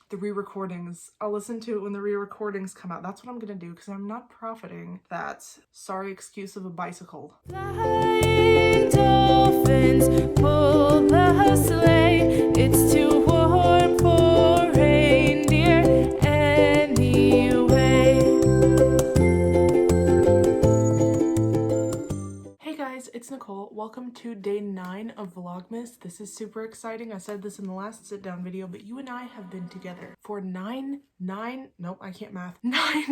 the re-recordings. I'll listen to it when the re-recordings come out. That's what I'm gonna do because I'm not profiting that sorry excuse of a bicycle. Flying dolphins pull the sleigh. It's too warm for reindeer anyway. Hey guys, it's Nicole. Welcome to day 9 of Vlogmas. This is super exciting. I said this in the last sit down video, but you and I have been together for 9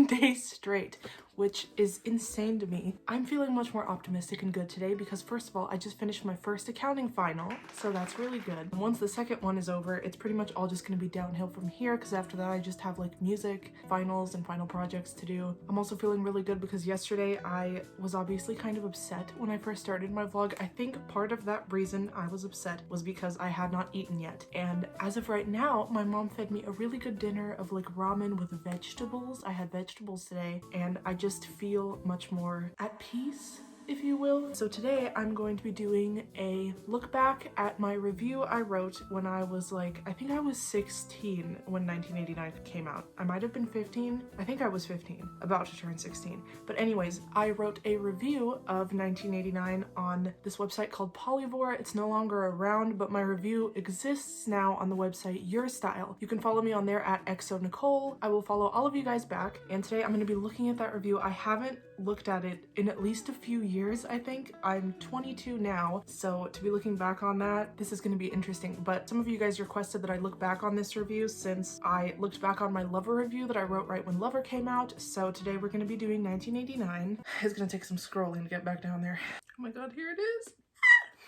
days straight, which is insane to me. I'm feeling much more optimistic and good today because first of all, I just finished my first accounting final, so that's really good. And once the second one is over, it's pretty much all just gonna be downhill from here because after that I just have like music, finals, and final projects to do. I'm also feeling really good because yesterday I was obviously kind of upset when I first started my vlog. I think part of that reason I was upset was because I had not eaten yet. And as of right now, my mom fed me a really good dinner of like ramen with vegetables. I had vegetables today and I just feel much more at peace, if you will. So today I'm going to be doing a look back at my review I wrote when I was like, I think I was 16 when 1989 came out. I might have been 15. I think I was 15, about to turn 16. But anyways, I wrote a review of 1989 on this website called Polyvore. It's no longer around, but my review exists now on the website Your Style. You can follow me on there at exonicole. I will follow all of you guys back. And today I'm going to be looking at that review. I haven't looked at it in at least a few years, I think. I'm 22 now, so to be looking back on that, this is going to be interesting. But some of you guys requested that I look back on this review since I looked back on my Lover review that I wrote right when Lover came out. So today we're going to be doing 1989. It's going to take some scrolling to get back down there. Oh my god, here it is.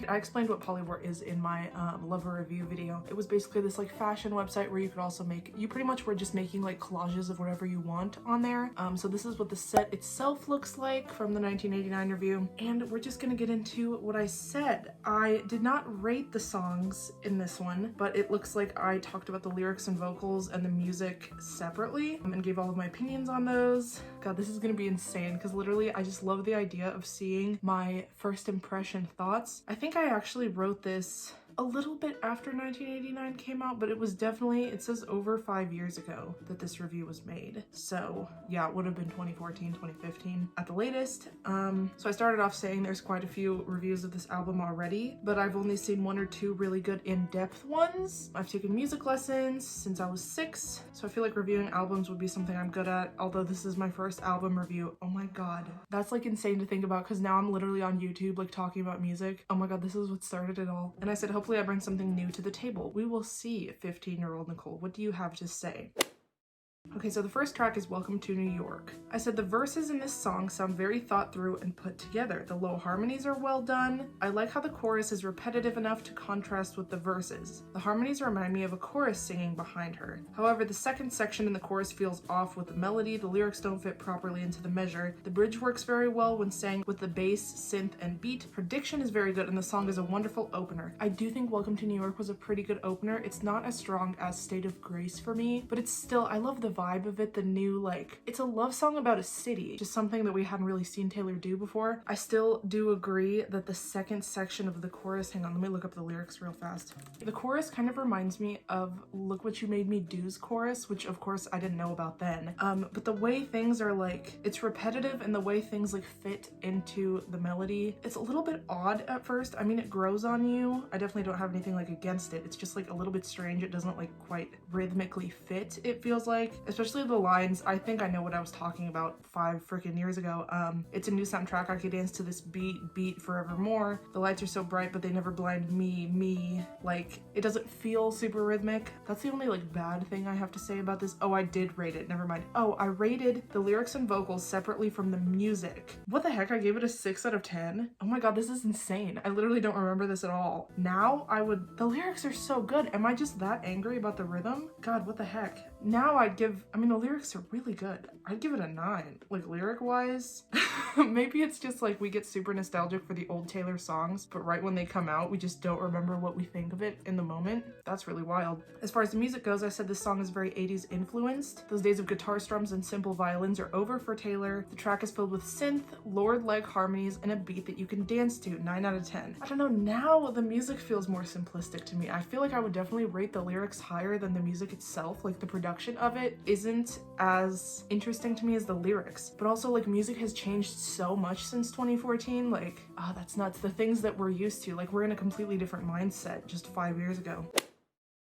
I explained what Polyvore is in my Lover review video. It was basically this like fashion website where you could also make, you pretty much were just making like collages of whatever you want on there. So this is what the set itself looks like from the 1989 review. And we're just gonna get into what I said. I did not rate the songs in this one, but it looks like I talked about the lyrics and vocals and the music separately and gave all of my opinions on those. God, this is gonna be insane because literally I just love the idea of seeing my first impression thoughts. I think I actually wrote this a little bit after 1989 came out, but it was definitely, it says over 5 years ago that this review was made. So yeah, it would have been 2014, 2015 at the latest. So I started off saying there's quite a few reviews of this album already, but I've only seen 1 or 2 really good in-depth ones. I've taken music lessons since I was 6, so I feel like reviewing albums would be something I'm good at, although this is my first album review. Oh my god. That's like insane to think about because now I'm literally on YouTube like talking about music. Oh my god, this is what started it all. And I said hopefully I bring something new to the table. We will see, 15-year-old Nicole. What do you have to say? Okay, so the first track is Welcome to New York. I said the verses in this song sound very thought through and put together. The low harmonies are well done. I like how the chorus is repetitive enough to contrast with the verses. The harmonies remind me of a chorus singing behind her. However, the second section in the chorus feels off with the melody. The lyrics don't fit properly into the measure. The bridge works very well when sang with the bass, synth, and beat. Her diction is very good and the song is a wonderful opener. I do think Welcome to New York was a pretty good opener. It's not as strong as State of Grace for me, but it's still, I love the vibe of it, the new, like, it's a love song about a city, just something that we hadn't really seen Taylor do before. I still do agree that the second section of the chorus, hang on, let me look up the lyrics real fast. The chorus kind of reminds me of Look What You Made Me Do's chorus, which of course I didn't know about then. But the way things are like, it's repetitive and the way things like fit into the melody, it's a little bit odd at first. I mean, it grows on you. I definitely don't have anything like against it. It's just like a little bit strange. It doesn't like quite rhythmically fit, it feels like, especially the lines. I think I know what I was talking about 5 freaking years ago. It's a new soundtrack. I could dance to this beat forevermore. The lights are so bright, but they never blind me. Like, it doesn't feel super rhythmic. That's the only like bad thing I have to say about this. Oh, I did rate it. Never mind. Oh, I rated the lyrics and vocals separately from the music. What the heck? I gave it a 6 out of 10. Oh my god, this is insane. I literally don't remember this at all. Now I would, the lyrics are so good. Am I just that angry about the rhythm? God, what the heck? Now I'd give I mean, the lyrics are really good. I'd give it a 9. Like, lyric-wise, maybe it's just like we get super nostalgic for the old Taylor songs, but right when they come out, we just don't remember what we think of it in the moment. That's really wild. As far as the music goes, I said this song is very 80s influenced. Those days of guitar strums and simple violins are over for Taylor. The track is filled with synth, Lorde-like harmonies, and a beat that you can dance to. 9 out of 10. I don't know, now the music feels more simplistic to me. I feel like I would definitely rate the lyrics higher than the music itself. Like, the production of it isn't as interesting to me as the lyrics, but also like music has changed so much since 2014. Like, oh, that's nuts. The things that we're used to, like, we're in a completely different mindset just 5 years ago.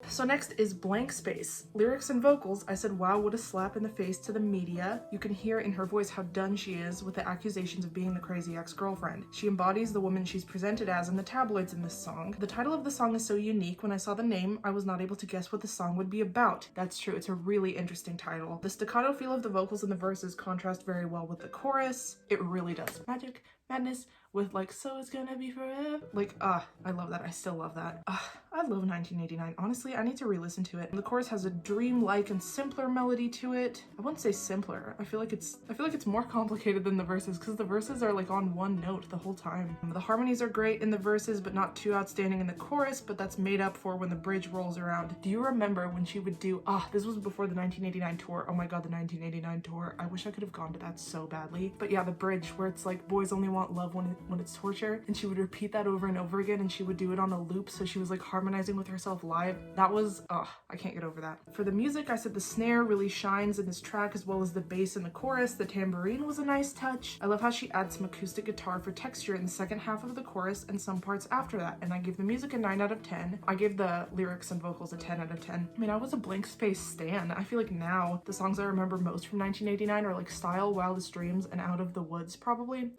So next is Blank Space. Lyrics and vocals, I said, wow, what a slap in the face to the media. You can hear in her voice how done she is with the accusations of being the crazy ex-girlfriend. She embodies the woman she's presented as in the tabloids in this song. The title of the song is so unique. When I saw the name, I was not able to guess what the song would be about. That's true, it's a really interesting title. The staccato feel of the vocals in the verses contrast very well with the chorus. It really does. Magic, madness, with like, so it's gonna be forever. Like, I love that. I still love that. I love 1989. Honestly, I need to re-listen to it. The chorus has a dream-like and simpler melody to it. I wouldn't say simpler. I feel like it's more complicated than the verses, because the verses are like on one note the whole time. The harmonies are great in the verses, but not too outstanding in the chorus, but that's made up for when the bridge rolls around. Do you remember when she would do, this was before the 1989 tour. Oh my god, the 1989 tour. I wish I could have gone to that so badly. But yeah, the bridge where it's like, boys only want love when it's torture, and she would repeat that over and over again, and she would do it on a loop, so she was like harmonizing with herself live. That was, I can't get over that. For the music, I said the snare really shines in this track, as well as the bass in the chorus. The tambourine was a nice touch. I love how she adds some acoustic guitar for texture in the second half of the chorus and some parts after that, and I give the music a 9 out of 10. I gave the lyrics and vocals a 10 out of 10. I mean, I was a Blank Space stan. I feel like now the songs I remember most from 1989 are like Style, Wildest Dreams, and Out of the Woods, probably.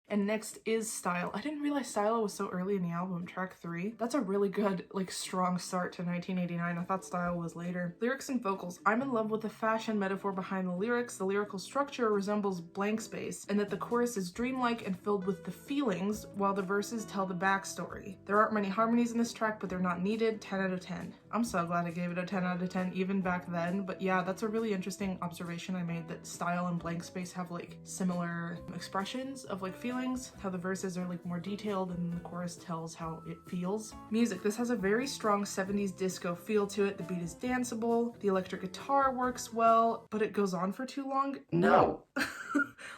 And next is Style. I didn't realize Style was so early in the album, track 3. That's a really good, like, strong start to 1989. I thought Style was later. Lyrics and vocals. I'm in love with the fashion metaphor behind the lyrics. The lyrical structure resembles Blank Space, and that the chorus is dreamlike and filled with the feelings, while the verses tell the backstory. There aren't many harmonies in this track, but they're not needed. 10 out of 10. I'm so glad I gave it a 10 out of 10 even back then, but yeah, that's a really interesting observation I made, that Style and Blank Space have like similar expressions of like feelings, how the verses are like more detailed and the chorus tells how it feels. Music. This has a very strong 70s disco feel to it. The beat is danceable, the electric guitar works well, but it goes on for too long? No.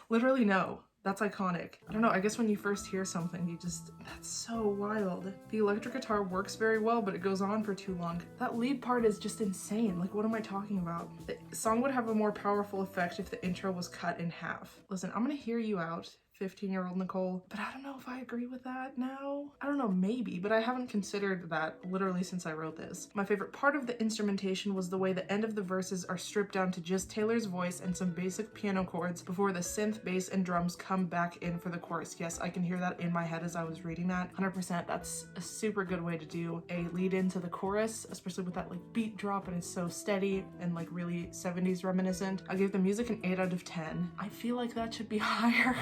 Literally no. That's iconic. I don't know, I guess when you first hear something, that's so wild. The electric guitar works very well, but it goes on for too long. That lead part is just insane. Like, what am I talking about? The song would have a more powerful effect if the intro was cut in half. Listen, I'm gonna hear you out, 15-year-old Nicole, but I don't know if I agree with that now. I don't know, maybe, but I haven't considered that literally since I wrote this. My favorite part of the instrumentation was the way the end of the verses are stripped down to just Taylor's voice and some basic piano chords before the synth, bass, and drums come back in for the chorus. Yes, I can hear that in my head as I was reading that. 100%, that's a super good way to do a lead into the chorus, especially with that like beat drop, and it's so steady and like really 70s reminiscent. I gave the music an 8 out of 10. I feel like that should be higher.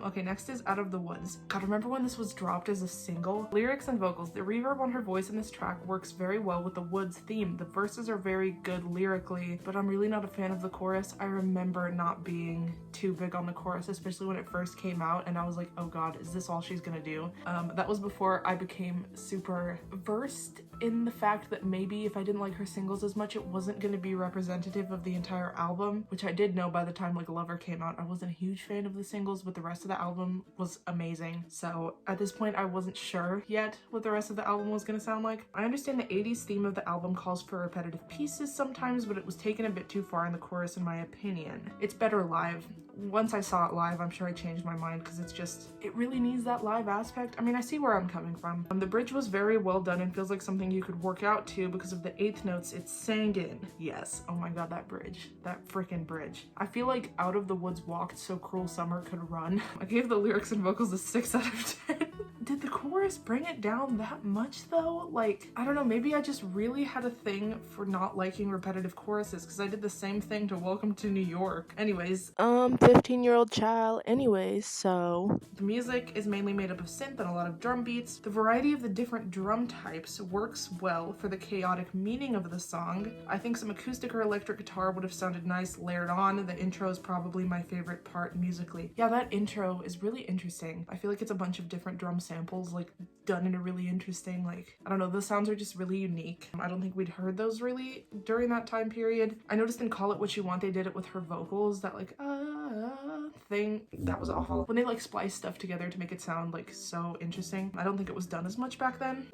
Okay, next is Out of the Woods. God, remember when this was dropped as a single? Lyrics and vocals. The reverb on her voice in this track works very well with the woods theme. The verses are very good lyrically, but I'm really not a fan of the chorus. I remember not being too big on the chorus, especially when it first came out, and I was like, oh god, is this all she's gonna do? That was before I became super versed in the fact that maybe if I didn't like her singles as much, it wasn't gonna be representative of the entire album, which I did know by the time like Lover came out. I wasn't a huge fan of the singles, but the rest of the album was amazing. So at this point, I wasn't sure yet what the rest of the album was gonna sound like. I understand the 80s theme of the album calls for repetitive pieces sometimes, but it was taken a bit too far in the chorus in my opinion. It's better live. Once I saw it live, I'm sure I changed my mind, because it really needs that live aspect. I mean, I see where I'm coming from. The bridge was very well done and feels like something you could work out to because of the 8th notes it sang in. Yes, oh my god, that bridge. That freaking bridge. I feel like Out of the Woods walked so Cruel Summer could run. I gave the lyrics and vocals a 6 out of 10. Did the chorus bring it down that much though? Like, I don't know, maybe I just really had a thing for not liking repetitive choruses because I did the same thing to Welcome to New York. Anyways, 15-year-old child. Anyways, so the music is mainly made up of synth and a lot of drum beats. The variety of the different drum types works well for the chaotic meaning of the song. I think some acoustic or electric guitar would have sounded nice layered on. The intro is probably my favorite part musically. Yeah, that intro is really interesting. I feel like it's a bunch of different drum samples like done in a really interesting, like, I don't know, the sounds are just really unique. I don't think we'd heard those really during that time period. I noticed in Call It What You Want they did it with her vocals, that like thing. That was awful. When they like spliced stuff together to make it sound like so interesting. I don't think it was done as much back then.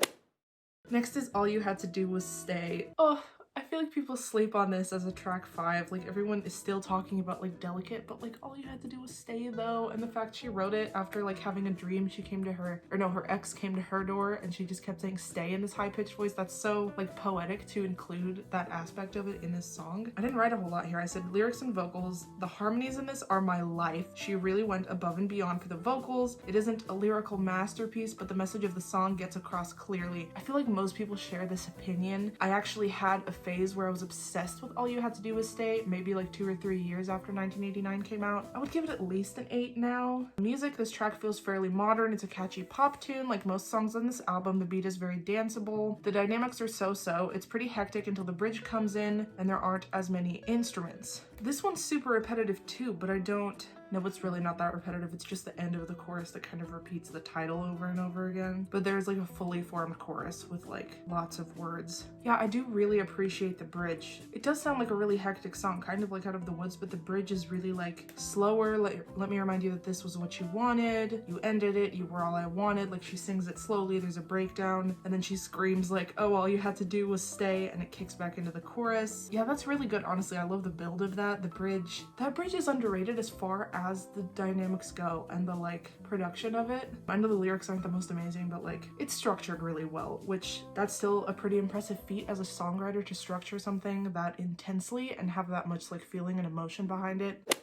Next is All You Had to Do Was Stay. Oh, I feel like people sleep on this as a track 5. Like everyone is still talking about like Delicate, but like all you had to do was stay though. And the fact she wrote it after like having a dream, she came to her, or no, her ex came to her door and she just kept saying stay in this high-pitched voice. That's so like poetic to include that aspect of it in this song. I didn't write a whole lot here. I said lyrics and vocals. The harmonies in this are my life. She really went above and beyond for the vocals. It isn't a lyrical masterpiece, but the message of the song gets across clearly. I feel like most people share this opinion. I actually had a phase where I was obsessed with All You Had to Do Was Stay, maybe like 2 or 3 years after 1989 came out. I would give it at least an 8 now. Music, this track feels fairly modern. It's a catchy pop tune. Like most songs on this album, the beat is very danceable. The dynamics are so-so. It's pretty hectic until the bridge comes in and there aren't as many instruments. This one's super repetitive too, but I don't... No, it's really not that repetitive. It's just the end of the chorus that kind of repeats the title over and over again. But there's like a fully formed chorus with like lots of words. Yeah, I do really appreciate the bridge. It does sound like a really hectic song, kind of like Out of the Woods, but the bridge is really like slower. Like, let me remind you that this was what you wanted. You ended it. You were all I wanted. Like she sings it slowly. There's a breakdown and then she screams like, oh, all you had to do was stay, and it kicks back into the chorus. Yeah, that's really good. Honestly, I love the build of that. The bridge. That bridge is underrated as far as the dynamics go and the like production of it. I know the lyrics aren't the most amazing, but like it's structured really well, which that's still a pretty impressive feat as a songwriter to structure something that intensely and have that much like feeling and emotion behind it.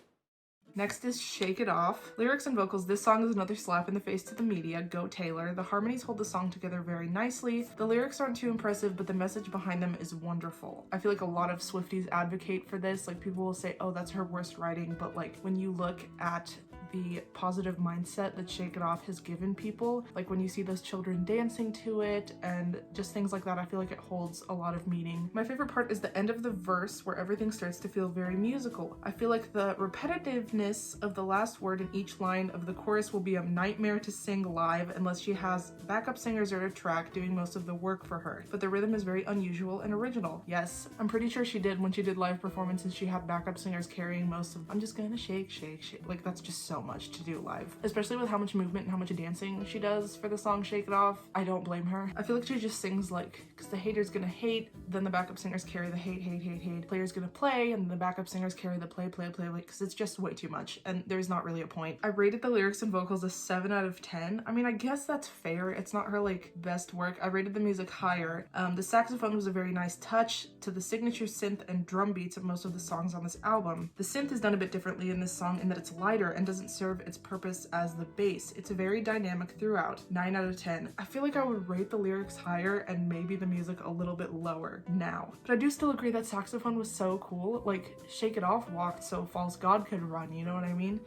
Next is Shake It Off. Lyrics and vocals, this song is another slap in the face to the media. Go Taylor. The harmonies hold the song together very nicely. The lyrics aren't too impressive, but the message behind them is wonderful. I feel like a lot of Swifties advocate for this. Like people will say, oh, that's her worst writing, but like when you look at the positive mindset that Shake It Off has given people, like when you see those children dancing to it and just things like that, I feel like it holds a lot of meaning. My favorite part is the end of the verse where everything starts to feel very musical. I feel like the repetitiveness of the last word in each line of the chorus will be a nightmare to sing live unless she has backup singers or a track doing most of the work for her. But the rhythm is very unusual and original. Yes, I'm pretty sure she did when she did live performances. She had backup singers carrying most of I'm just gonna shake, shake, shake. Like that's just so much to do live, especially with how much movement and how much dancing she does for the song Shake It Off. I don't blame her. I feel like she just sings like, because the hater's gonna hate, then the backup singers carry the hate, hate, hate, hate. Player's gonna play, and the backup singers carry the play, play, play, like, because it's just way too much, and there's not really a point. I rated the lyrics and vocals a 7 out of 10. I mean, I guess that's fair. It's not her like best work. I rated the music higher. The saxophone was a very nice touch to the signature synth and drum beats of most of the songs on this album. The synth is done a bit differently in this song in that it's lighter and doesn't serve its purpose as the bass. It's very dynamic throughout. 9 out of 10. I feel like I would rate the lyrics higher and maybe the music a little bit lower now. But I do still agree that saxophone was so cool. Like, Shake It Off walked so False God could run, you know what I mean?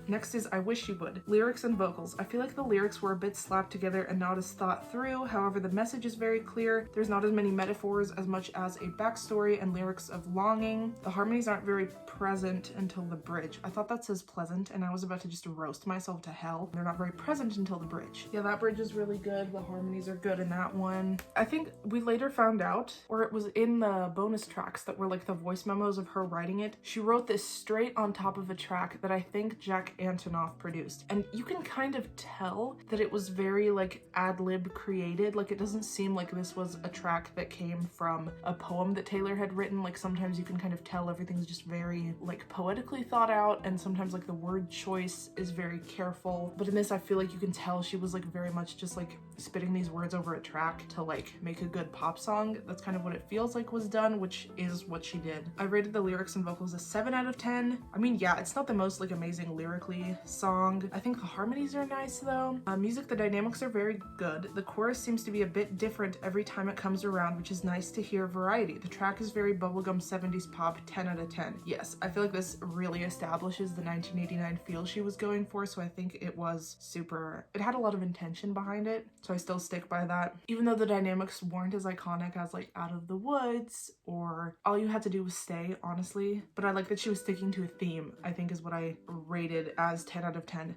Next is I Wish You Would. Lyrics and vocals. I feel like the lyrics were a bit slapped together and not as thought through. However, the message is very clear. There's not as many metaphors as much as a backstory and lyrics of longing. The harmonies aren't very present until the bridge. I thought that says pleasant and I was about to just roast myself to hell. They're not very present until the bridge. Yeah, that bridge is really good. The harmonies are good in that one. I think we later found out, or it was in the bonus tracks that were like the voice memos of her writing it. She wrote this straight on top of a track that I think Jack Antonoff produced, and you can kind of tell that it was very like ad-lib created. Like it doesn't seem like this was a track that came from a poem that Taylor had written. Like sometimes you can kind of tell everything's just very like poetically thought out, and sometimes like the word choice is very careful, but in this I feel like you can tell she was like very much just like spitting these words over a track to like make a good pop song. That's kind of what it feels like was done, which is what she did. I rated the lyrics and vocals a 7 out of 10. I mean, yeah, it's not the most like amazing lyrical lyrically song. I think the harmonies are nice though. Music, the dynamics are very good. The chorus seems to be a bit different every time it comes around, which is nice to hear variety. The track is very bubblegum 70s pop, 10 out of 10. Yes, I feel like this really establishes the 1989 feel she was going for, so I think it was super, it had a lot of intention behind it, so I still stick by that. Even though the dynamics weren't as iconic as like Out of the Woods or All You Had to Do Was Stay, honestly, but I like that she was sticking to a theme, I think is what I rated as 10 out of 10.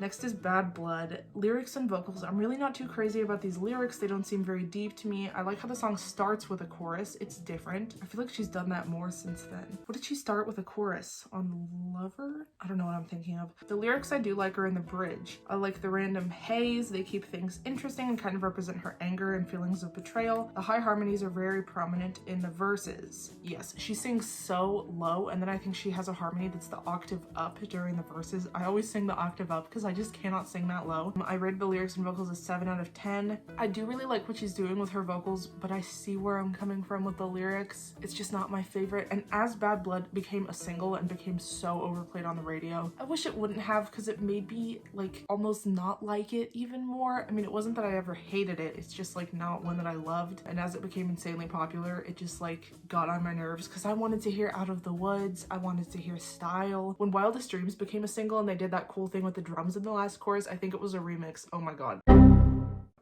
Next is Bad Blood. Lyrics and vocals. I'm really not too crazy about these lyrics. They don't seem very deep to me. I like how the song starts with a chorus. It's different. I feel like she's done that more since then. What did she start with a chorus? On Lover? I don't know what I'm thinking of. The lyrics I do like are in the bridge. I like the random haze. They keep things interesting and kind of represent her anger and feelings of betrayal. The high harmonies are very prominent in the verses. Yes, she sings so low, and then I think she has a harmony that's the octave up during the verses. I always sing the octave up because I just cannot sing that low. I rated the lyrics and vocals as 7 out of 10. I do really like what she's doing with her vocals, but I see where I'm coming from with the lyrics. It's just not my favorite. And as Bad Blood became a single and became so overplayed on the radio, I wish it wouldn't have, because it made me like almost not like it even more. I mean, it wasn't that I ever hated it, it's just like not one that I loved. And as it became insanely popular, it just like got on my nerves because I wanted to hear Out of the Woods, I wanted to hear Style. When Wildest Dreams became a single and they did that cool thing with the drums in the last chorus, I think it was a remix. Oh my god.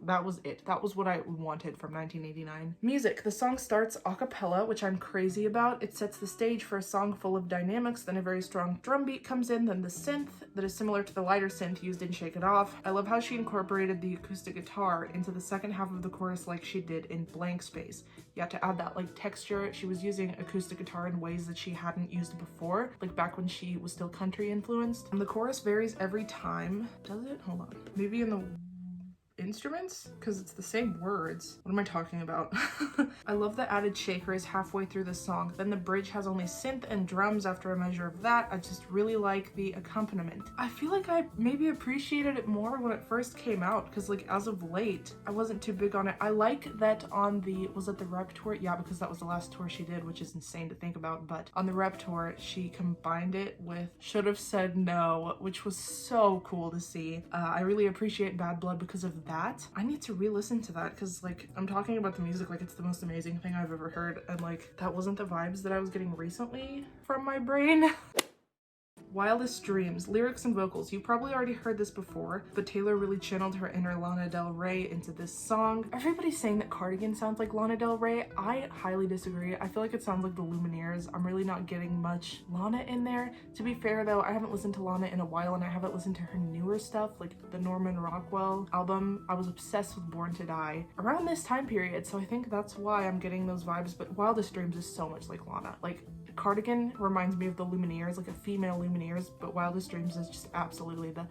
That was it. That was what I wanted from 1989. Music. The song starts a cappella, which I'm crazy about. It sets the stage for a song full of dynamics, then a very strong drum beat comes in, then the synth that is similar to the lighter synth used in Shake It Off. I love how she incorporated the acoustic guitar into the second half of the chorus like she did in Blank Space. Yeah, to add that like texture, she was using acoustic guitar in ways that she hadn't used before, like back when she was still country influenced. And the chorus varies every time. Does it? Hold on. Maybe in the instruments, because it's the same words. What am I talking about? I love the added shakers halfway through the song. Then the bridge has only synth and drums after a measure of that. I just really like the accompaniment. I feel like I maybe appreciated it more when it first came out, because like as of late I wasn't too big on it. I like that on the, was it the Rep tour? Yeah, because that was the last tour she did, which is insane to think about. But on the Rep tour she combined it with Should Have Said No, which was so cool to see. I really appreciate Bad Blood because of that. I need to re-listen to that, because like I'm talking about the music like it's the most amazing thing I've ever heard, and like that wasn't the vibes that I was getting recently from my brain. Wildest Dreams. Lyrics and vocals. You probably already heard this before, but Taylor really channeled her inner Lana Del Rey into this song. Everybody's saying that Cardigan sounds like Lana Del Rey. I highly disagree. I feel like it sounds like the Lumineers. I'm really not getting much Lana in there. To be fair though, I haven't listened to Lana in a while, and I haven't listened to her newer stuff, like the Norman Rockwell album. I was obsessed with Born to Die around this time period, so I think that's why I'm getting those vibes, but Wildest Dreams is so much like Lana. Like Cardigan reminds me of the Lumineers, like a female Lumineers, but Wildest Dreams is just absolutely the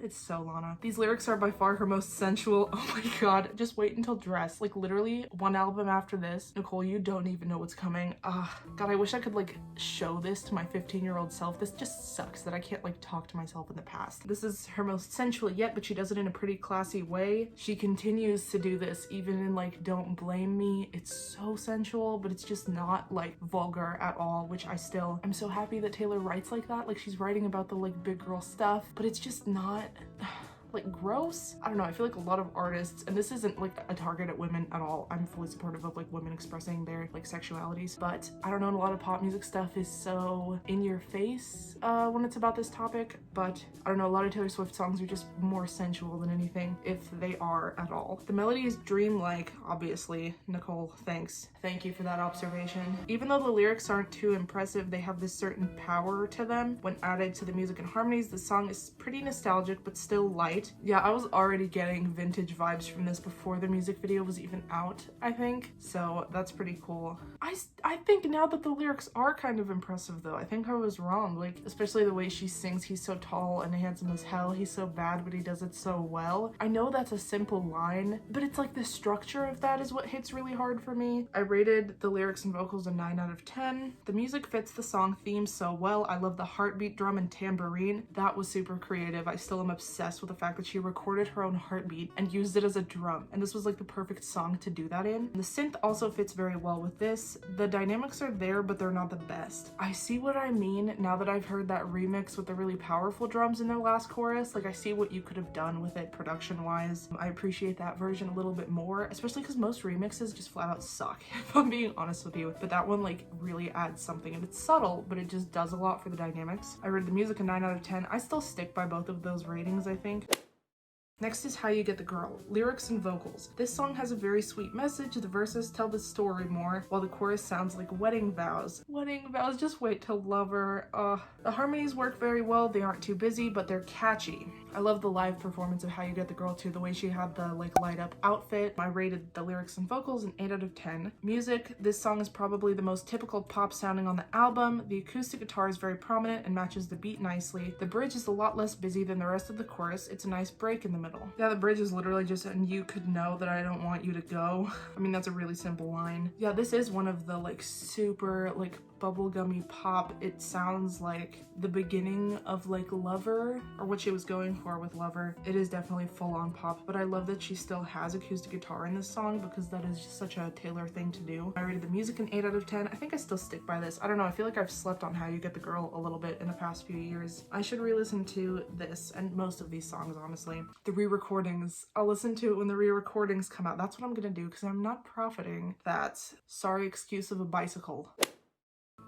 it's so Lana. These lyrics are by far her most sensual. Oh my god, just wait until Dress. Like literally one album after this, Nicole, you don't even know what's coming. God, I wish I could like show this to my 15-year-old self. This just sucks that I can't like talk to myself in the past. This is her most sensual yet, but she does it in a pretty classy way. She continues to do this even in like Don't Blame Me. It's so sensual, but it's just not like vulgar at all, which I'm so happy that Taylor writes like that. Like she's writing about the like big girl stuff, but it's just not like gross. I don't know, I feel like a lot of artists, and this isn't like a target at women at all, I'm fully supportive of like women expressing their like sexualities, but I don't know, a lot of pop music stuff is so in your face when it's about this topic. But I don't know, a lot of Taylor Swift songs are just more sensual than anything, if they are at all. The melody is dreamlike, obviously. Nicole, thank you for that observation. Even though the lyrics aren't too impressive, they have this certain power to them. When added to the music and harmonies, the song is pretty nostalgic but still light. Yeah, I was already getting vintage vibes from this before the music video was even out, I think, so that's pretty cool. I think now that the lyrics are kind of impressive though. I think I was wrong, like especially the way she sings. He's so tall and handsome as hell, he's so bad but he does it so well. I know that's a simple line, but it's like the structure of that is what hits really hard for me. I rated the lyrics and vocals a 9 out of 10. The music fits the song theme so well. I love the heartbeat drum and tambourine. That was super creative. I still am obsessed with the fact fact that she recorded her own heartbeat and used it as a drum, and this was like the perfect song to do that in. The synth also fits very well with this. The dynamics are there, but they're not the best. I see what I mean now that I've heard that remix with the really powerful drums in their last chorus. Like, I see what you could have done with it production wise. I appreciate that version a little bit more, especially because most remixes just flat out suck, if I'm being honest with you. But that one like really adds something, and it's subtle, but it just does a lot for the dynamics. I rated the music a 9 out of 10. I still stick by both of those ratings, I think. Next is How You Get the Girl, lyrics and vocals. This song has a very sweet message. The verses tell the story more, while the chorus sounds like wedding vows. Wedding vows, just wait till Lover. The harmonies work very well. They aren't too busy, but they're catchy. I love the live performance of How You Get the Girl too, the way she had the like light up outfit. I rated the lyrics and vocals an 8 out of 10. Music, this song is probably the most typical pop sounding on the album. The acoustic guitar is very prominent and matches the beat nicely. The bridge is a lot less busy than the rest of the chorus. It's a nice break in the middle. Yeah, the bridge is literally just, and you could know that I don't want you to go. I mean, that's a really simple line. Yeah, this is one of the like super like bubblegummy pop. It sounds like the beginning of like Lover, or what she was going for with Lover. It is definitely full-on pop, but I love that she still has acoustic guitar in this song because that is just such a Taylor thing to do. I rated the music an 8 out of 10. I think I still stick by this. I don't know, I feel like I've slept on How You Get the Girl a little bit in the past few years. I should re-listen to this and most of these songs, honestly. The re-recordings, I'll listen to it when the re-recordings come out. That's what I'm gonna do because I'm not profiting that sorry excuse of a bicycle.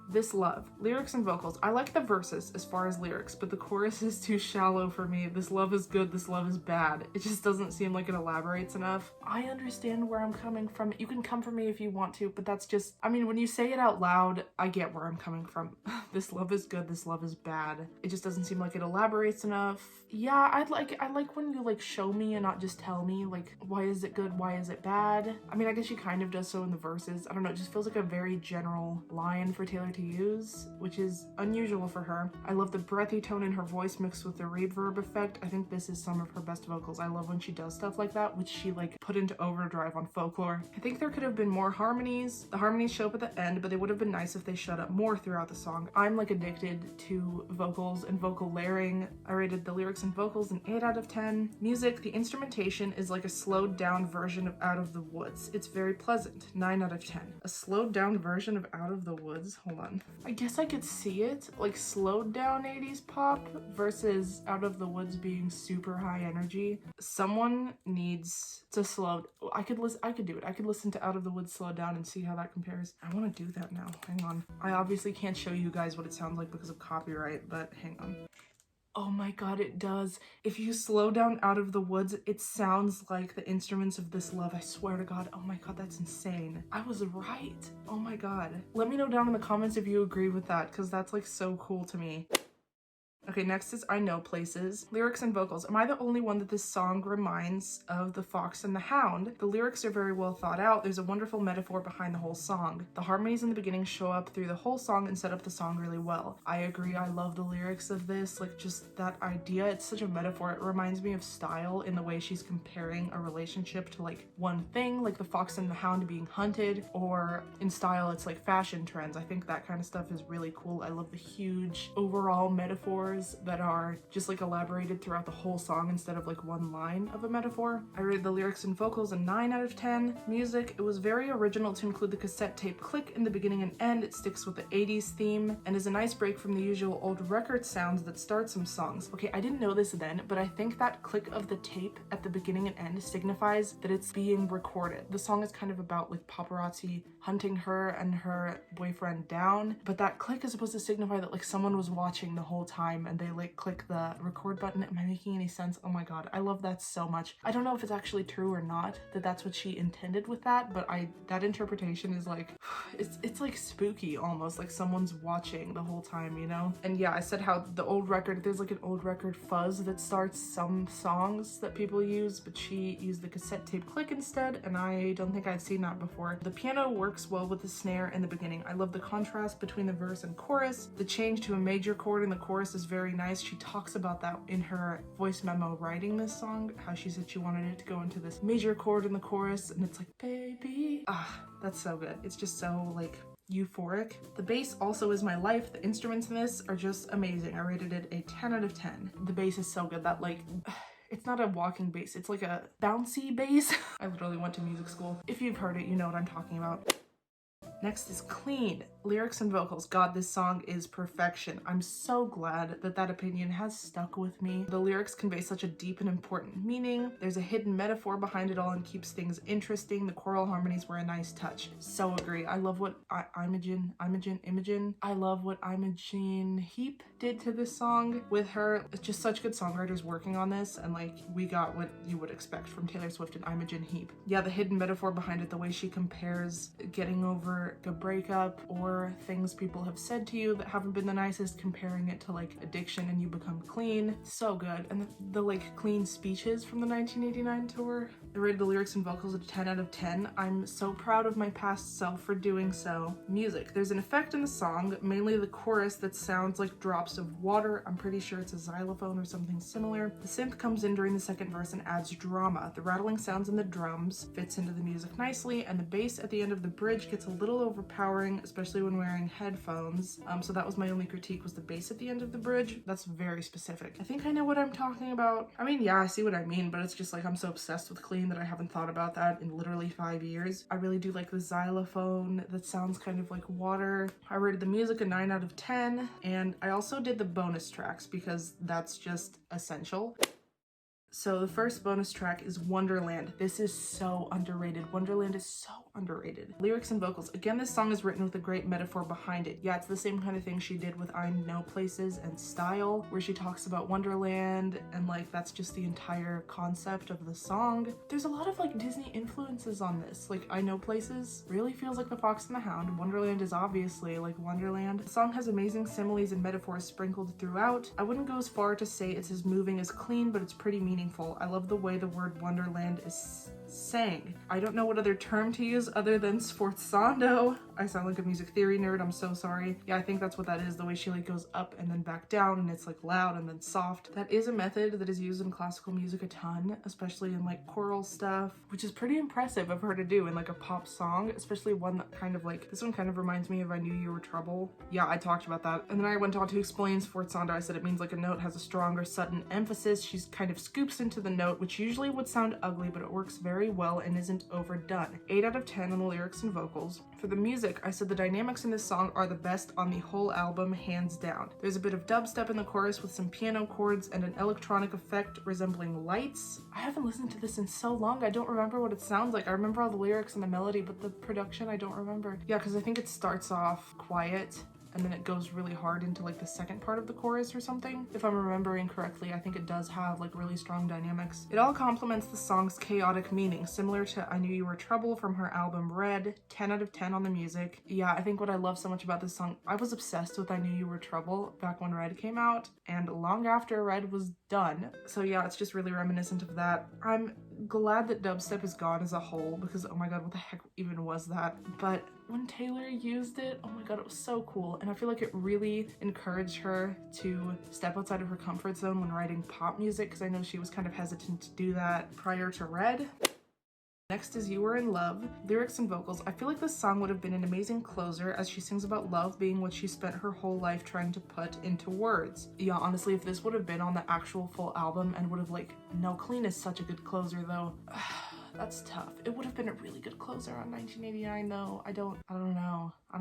This Love, lyrics and vocals. I like the verses as far as lyrics, but the chorus is too shallow for me. This love is good, this love is bad. It just doesn't seem like it elaborates enough. I understand where I'm coming from. You can come for me if you want to, but that's just, I mean, when you say it out loud, I get where I'm coming from. This love is good, this love is bad. It just doesn't seem like it elaborates enough. Yeah, I like when you like show me and not just tell me, like, why is it good, why is it bad? I mean, I guess she kind of does so in the verses. I don't know, it just feels like a very general line for Taylor to use, which is unusual for her. I love the breathy tone in her voice mixed with the reverb effect. I think this is some of her best vocals. I love when she does stuff like that, which she like put into overdrive on Folklore. I think there could have been more harmonies. The harmonies show up at the end, but they would have been nice if they showed up more throughout the song. I'm like addicted to vocals and vocal layering. I rated the lyrics and vocals an 8 out of 10. Music, the instrumentation is like a slowed down version of Out of the Woods. It's very pleasant, 9 out of 10. A slowed down version of Out of the Woods? Hold on. I guess I could see it, like slowed down 80s pop versus Out of the Woods being super high energy. Someone needs to slow, I could do it. I could listen to Out of the Woods slowed down and see how that compares. I want to do that now. Hang on. I obviously can't show you guys what it sounds like because of copyright, but hang on. Oh my god, it does. If you slow down Out of the Woods, it sounds like the instruments of This Love. I swear to god. Oh my god, that's insane. I was right. Oh my god. Let me know down in the comments if you agree with that, because that's like so cool to me. Okay, next is I Know Places. Lyrics and vocals. Am I the only one that this song reminds of The Fox and the Hound? The lyrics are very well thought out. There's a wonderful metaphor behind the whole song. The harmonies in the beginning show up through the whole song and set up the song really well. I agree, I love the lyrics of this, like just that idea. It's such a metaphor. It reminds me of Style in the way she's comparing a relationship to like one thing, like the fox and the hound being hunted, or in Style it's like fashion trends. I think that kind of stuff is really cool. I love the huge overall metaphors that are just like elaborated throughout the whole song instead of like one line of a metaphor. I rated the lyrics and vocals a 9 out of 10. Music, it was very original to include the cassette tape click in the beginning and end. It sticks with the 80s theme and is a nice break from the usual old record sounds that start some songs. Okay, I didn't know this then, but I think that click of the tape at the beginning and end signifies that it's being recorded. The song is kind of about like paparazzi hunting her and her boyfriend down, but that click is supposed to signify that like someone was watching the whole time and they like click the record button. Am I making any sense? Oh my god, I love that so much. I don't know if it's actually true or not that that's what she intended with that, but that interpretation is like it's like spooky almost, like someone's watching the whole time, you know? And yeah, I said how the old record, there's like an old record fuzz that starts some songs that people use, but she used the cassette tape click instead, and I don't think I'd seen that before. The piano works well with the snare in the beginning. I love the contrast between the verse and chorus. The change to a major chord in the chorus is very nice. She talks about that in her voice memo writing this song, how she said she wanted it to go into this major chord in the chorus, and it's like, baby. That's so good. It's just so like euphoric. The bass also is my life. The instruments in this are just amazing. I rated it a 10 out of 10. The bass is so good. That like it's not a walking bass, it's like a bouncy bass. I literally went to music school. If you've heard it, you know what I'm talking about. Next is Clean. Lyrics and vocals. God, this song is perfection. I'm so glad that that opinion has stuck with me. The lyrics convey such a deep and important meaning. There's a hidden metaphor behind it all and keeps things interesting. The choral harmonies were a nice touch. So agree. I love what Imogen. I love what Imogen Heap did to this song with her. It's just such good songwriters working on this, and like we got what you would expect from Taylor Swift and Imogen Heap. Yeah, the hidden metaphor behind it, the way she compares getting over a breakup or things people have said to you that haven't been the nicest, comparing it to like addiction and you become clean. So good. And the like clean speeches from the 1989 tour. I rated the lyrics and vocals at a 10 out of 10. I'm so proud of my past self for doing so. Music. There's an effect in the song, mainly the chorus, that sounds like drops of water. I'm pretty sure it's a xylophone or something similar. The synth comes in during the second verse and adds drama. The rattling sounds in the drums fits into the music nicely, and the bass at the end of the bridge gets a little overpowering, especially when wearing headphones. So that was my only critique, was the bass at the end of the bridge. That's very specific. I think I know what I'm talking about. I mean, yeah, I see what I mean, but it's just like I'm so obsessed with Clean that I haven't thought about that in literally 5 years. I really do like the xylophone that sounds kind of like water. I rated the music a 9 out of 10, and I also did the bonus tracks because that's just essential. So the first bonus track is Wonderland. This is so underrated. Wonderland is so underrated. Lyrics and vocals. Again, this song is written with a great metaphor behind it. Yeah, it's the same kind of thing she did with I Know Places and Style, where she talks about Wonderland, and like that's just the entire concept of the song. There's a lot of like Disney influences on this. Like I Know Places really feels like The Fox and the Hound. Wonderland is obviously like Wonderland. The song has amazing similes and metaphors sprinkled throughout. I wouldn't go as far to say it's as moving as Clean, but it's pretty meaningful. I love the way the word Wonderland is sang. I don't know what other term to use other than sforzando. I sound like a music theory nerd, I'm so sorry. Yeah, I think that's what that is, the way she like goes up and then back down, and it's like loud and then soft. That is a method that is used in classical music a ton, especially in like choral stuff, which is pretty impressive of her to do in like a pop song, especially one that kind of like, this one kind of reminds me of I Knew You Were Trouble. Yeah, I talked about that. And then I went on to explain sforzando. I said it means like a note has a stronger sudden emphasis. She's kind of scoops into the note, which usually would sound ugly, but it works very well and isn't overdone. 8 out of 10 on the lyrics and vocals. For the music, I said the dynamics in this song are the best on the whole album, hands down. There's a bit of dubstep in the chorus with some piano chords and an electronic effect resembling lights. I haven't listened to this in so long, I don't remember what it sounds like. I remember all the lyrics and the melody, but the production I don't remember. Yeah, because I think it starts off quiet and then it goes really hard into like the second part of the chorus or something. If I'm remembering correctly, I think it does have like really strong dynamics. It all complements the song's chaotic meaning, similar to I Knew You Were Trouble from her album Red. 10 out of 10 on the music. Yeah, I think what I love so much about this song, I was obsessed with I Knew You Were Trouble back when Red came out and long after Red was done. So yeah, it's just really reminiscent of that. I'm glad that dubstep is gone as a whole because oh my god, what the heck even was that? But when Taylor used it, oh my god, it was so cool. And I feel like it really encouraged her to step outside of her comfort zone when writing pop music, because I know she was kind of hesitant to do that prior to Red. Next is You Were in Love. Lyrics and vocals. I feel like this song would have been an amazing closer, as she sings about love being what she spent her whole life trying to put into words. Yeah, honestly, if this would have been on the actual full album and would have like, no, Clean is such a good closer though. That's tough. It would have been a really good closer on 1989 though. I don't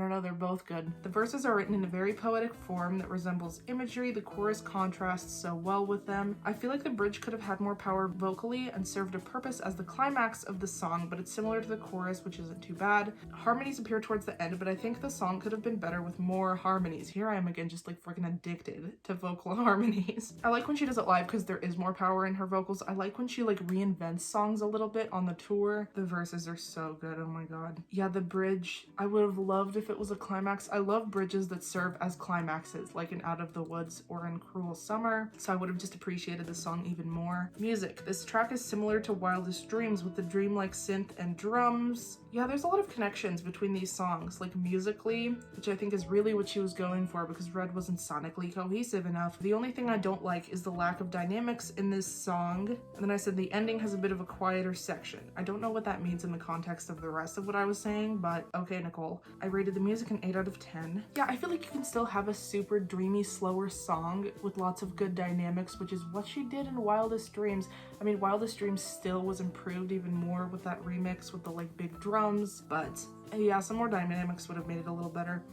know, they're both good. The verses are written in a very poetic form that resembles imagery. The chorus contrasts so well with them. I feel like the bridge could have had more power vocally and served a purpose as the climax of the song, but it's similar to the chorus, which isn't too bad. Harmonies appear towards the end, but I think the song could have been better with more harmonies. Here I am again, just like freaking addicted to vocal harmonies. I like when she does it live because there is more power in her vocals. I like when she like reinvents songs a little bit on the tour. The verses are so good, oh my god. Yeah, the bridge, I would have loved if it was a climax. I love bridges that serve as climaxes, like in Out of the Woods or in Cruel Summer, so I would have just appreciated the song even more. Music. This track is similar to Wildest Dreams with the dreamlike synth and drums. Yeah, there's a lot of connections between these songs, like musically, which I think is really what she was going for because Red wasn't sonically cohesive enough. The only thing I don't like is the lack of dynamics in this song. And then I said the ending has a bit of a quieter section. I don't know what that means in the context of the rest of what I was saying, but okay, Nicole. I rated the music an 8 out of 10. Yeah, I feel like you can still have a super dreamy, slower song with lots of good dynamics, which is what she did in Wildest Dreams. I mean, Wildest Dreams still was improved even more with that remix with the like big drums, but yeah, some more dynamics would have made it a little better.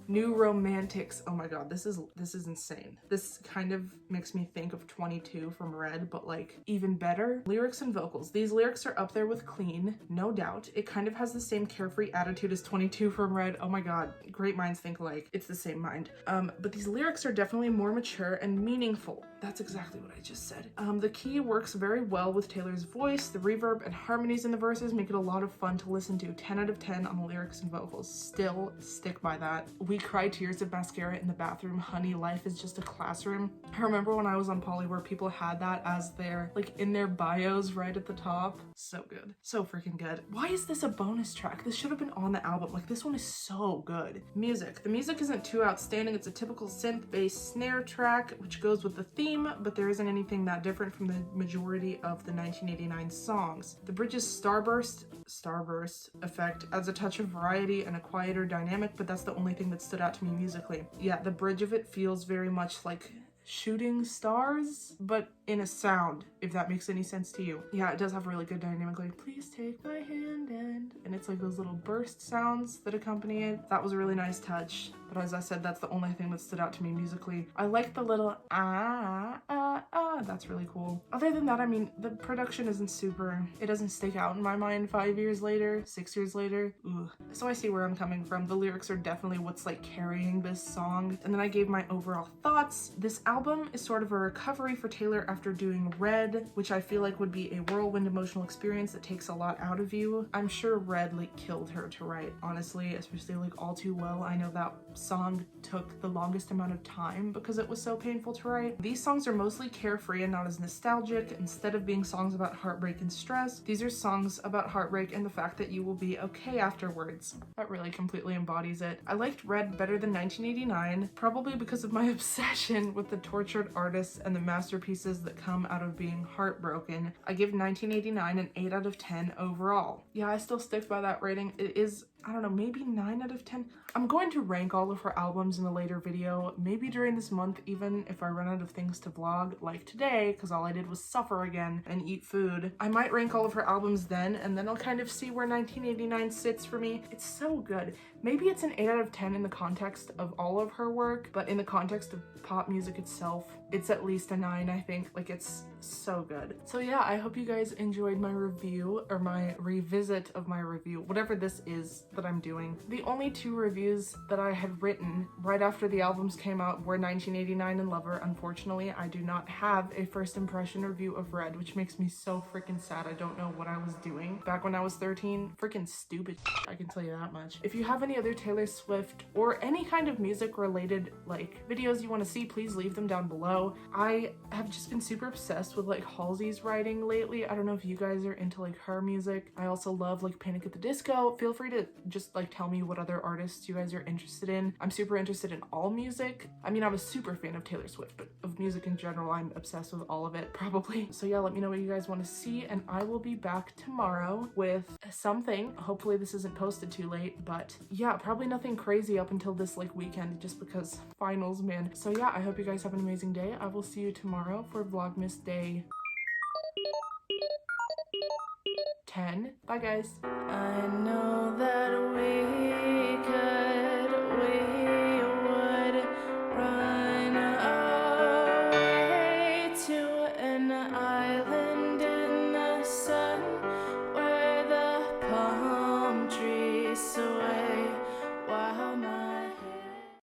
New Romantics. Oh my god, this is insane. This kind of makes me think of 22 from Red, but like even better. Lyrics and vocals. These lyrics are up there with Clean, no doubt. It kind of has the same carefree attitude as 22 from Red. Oh my god, great minds think alike. It's the same mind. But these lyrics are definitely more mature and meaningful. That's exactly what I just said. The key works very well with Taylor's voice. The reverb and harmonies in the verses make it a lot of fun to listen to. 10 out of 10 on the lyrics and vocals. Still stick by that. We cry tears of mascara in the bathroom. Honey, life is just a classroom. I remember when I was on Poly where people had that as their, like, in their bios right at the top. So good. So freaking good. Why is this a bonus track? This should have been on the album. Like, this one is so good. Music. The music isn't too outstanding. It's a typical synth-based snare track, which goes with the theme, but there isn't anything that different from the majority of the 1989 songs. The bridge's starburst effect adds a touch of variety and a quieter dynamic, but that's the only thing that stood out to me musically. Yeah, the bridge of it feels very much like shooting stars, but in a sound, if that makes any sense to you. Yeah, it does have really good dynamic, like, please take my hand, and it's like those little burst sounds that accompany it. That was a really nice touch, but as I said, that's the only thing that stood out to me musically. I like the little that's really cool. Other than that, I mean, the production isn't super, it doesn't stick out in my mind 5 years later, 6 years later. Ugh. So I see where I'm coming from. The lyrics are definitely what's like carrying this song. And then I gave my overall thoughts. This album is sort of a recovery for Taylor after doing Red, which I feel like would be a whirlwind emotional experience that takes a lot out of you. I'm sure Red like killed her to write, honestly, especially like All Too Well. I know that song took the longest amount of time because it was so painful to write. These songs are mostly carefree and not as nostalgic. Instead of being songs about heartbreak and stress, these are songs about heartbreak and the fact that you will be okay afterwards. That really completely embodies it. I liked Red better than 1989, probably because of my obsession with the tortured artists and the masterpieces that come out of being heartbroken. I give 1989 an 8 out of 10 overall. Yeah, I still stick by that rating. It is, I don't know, maybe 9 out of 10. I'm going to rank all of her albums in a later video, maybe during this month even if I run out of things to vlog, like today, because all I did was suffer again and eat food. I might rank all of her albums then, and then I'll kind of see where 1989 sits for me. It's so good. Maybe it's an 8 out of 10 in the context of all of her work, but in the context of pop music itself, it's at least a 9, I think. Like, it's so good. So yeah, I hope you guys enjoyed my review, or my revisit of my review, whatever this is that I'm doing. The only 2 reviews that I had written right after the albums came out were 1989 and Lover. Unfortunately, I do not have a first impression review of Red, which makes me so freaking sad. I don't know what I was doing back when I was 13. Freaking stupid, I can tell you that much. If you have any other Taylor Swift or any kind of music related like videos you want to see, please leave them down below. I have just been super obsessed with like Halsey's writing lately. I don't know if you guys are into like her music. I also love like Panic at the Disco. Feel free to just like tell me what other artists you guys are interested in. I'm super interested in all music. I mean, I'm a super fan of Taylor Swift, but of music in general, I'm obsessed with all of it probably. So yeah, let me know what you guys want to see, and I will be back tomorrow with something. Hopefully this isn't posted too late, but yeah, probably nothing crazy up until this like weekend, just because finals, man. So yeah, I hope you guys have an amazing day. I will see you tomorrow for Vlogmas Day 10. Bye guys. I know